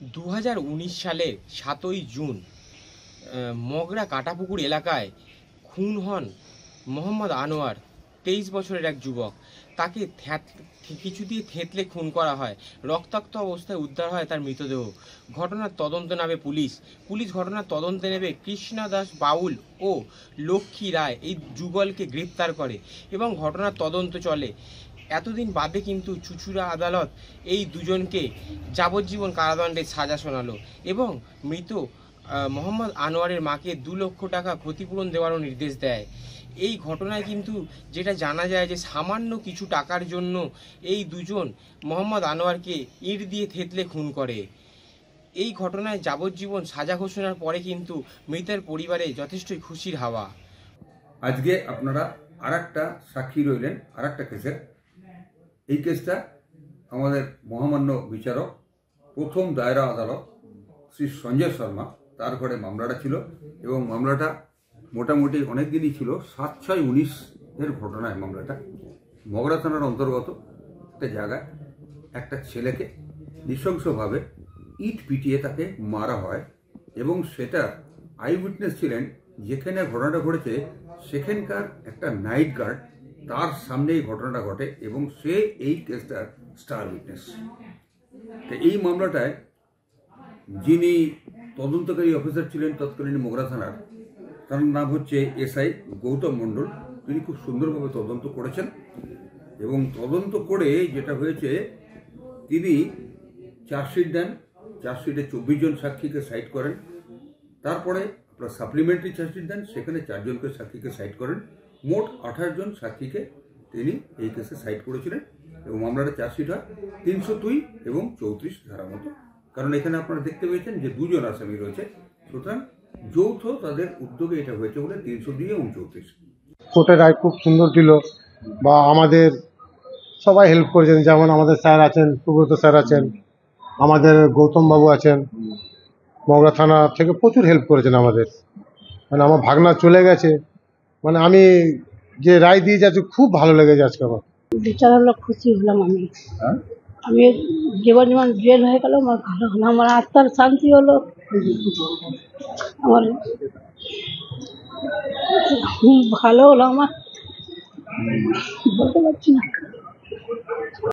2019 সালের 7ই জুন মগরা কাটাপুকুর এলাকায় খুন হন মোহাম্মদ আনোয়ার, 23 বছরের এক যুবক। তাকে কিছু দিয়ে থেঁতলে খুন করা হয়। রক্তাক্ত অবস্থায় উদ্ধার হয় তার মৃতদেহ। ঘটনার তদন্ত নামে পুলিশ ঘটনার তদন্তে নেবে কৃষ্ণা দাস বাউল ও লক্ষ্মী রায় এই যুগলকে গ্রেপ্তার করে এবং ঘটনার তদন্ত চলে। এতদিন বাদে কিন্তু চুঁচুড়া আদালত এই দুজনকে যাবজ্জীবন কারাদণ্ডের সাজা শোনালো এবং মৃত মোহাম্মদ আনোয়ারের মাকে 2 লক্ষ টাকা ক্ষতিপূরণ দেওয়ারও নির্দেশ দেয়। এই ঘটনায় কিন্তু যেটা জানা যায় যে সামান্য কিছু টাকার জন্য এই দুজন মোহাম্মদ আনোয়ারকে ইট দিয়ে থেঁতলে খুন করে। এই ঘটনায় যাবজ্জীবন সাজা ঘোষণার পরে কিন্তু মৃতের পরিবারে যথেষ্টই খুশির হাওয়া। আজকে আপনারা আরেকটা সাক্ষী রইলেন আরেকটা কেসের। এই কেসটা আমাদের মহামান্য বিচারক প্রথম দায়রা আদালত শ্রী সঞ্জয় শর্মা তার ঘরে মামলাটা ছিল এবং মামলাটা মোটামুটি অনেক দিনই ছিল। 7/6/19 এর ঘটনায় মামলাটা মগরা থানার অন্তর্গত একটা জায়গায় একটা ছেলেকে নৃশংসভাবে ইট পিটিয়ে তাকে মারা হয় এবং সেটা আই উইটনেস ছিলেন যেখানে ঘটনাটা ঘটেছে সেখানকার একটা নাইট গার্ড, তার সামনে এই ঘটনাটা ঘটে এবং সে এই কেসটার স্টার উইটনেস। তো এই মামলাটায় যিনি তদন্তকারী অফিসার ছিলেন তৎকালীন মগরা থানার, তার নাম হচ্ছে এসআই গৌতম মণ্ডল। তিনি খুব সুন্দরভাবে তদন্ত করেছেন এবং তদন্ত করে যেটা হয়েছে তিনি চার্জশিট দেন। চার্জশিটে 24 জন সাক্ষীকে সাইড করেন। তারপরে আপনার সাপ্লিমেন্টারি চার্জশিট দেন, সেখানে 4 জনকে সাক্ষীকে সাইড করেন। মোট 28 জন সাক্ষীকে তিনি এই কেসে সাইড করেছিলেন এবং মামলাটা চার্জশিট হয় 302 এবং 34 ধারা মতো। কারণ এখানে আপনারা দেখতে পেয়েছেন যে 2 জন আসামি রয়েছে, সুতরাং যৌথ তাদের উদ্যোগে এটা হয়েছে বলে 302 এবং 34। কোর্টের রায় খুব সুন্দর দিল বা আমাদের সবাই হেল্প করেছেন, যেমন আমাদের স্যার আছেন, সুব্রত স্যার আছেন, আমাদের গৌতম বাবু আছেন, মগরা থানা থেকে প্রচুর হেল্প করেছেন আমাদের। মানে আমার ভাগনা চলে গেছে, মানে আমি যে রায় দিয়ে যাচ্ছি খুব ভালো লেগেছে আজকে আমার। বিচার হলো, খুশি হলাম আমি জীবন জেল হয়ে গেল, আমার ভালো হলো, আমার আত্মার শান্তি হলো, আমার ভালো হলো, আমার বলতে পারছি না।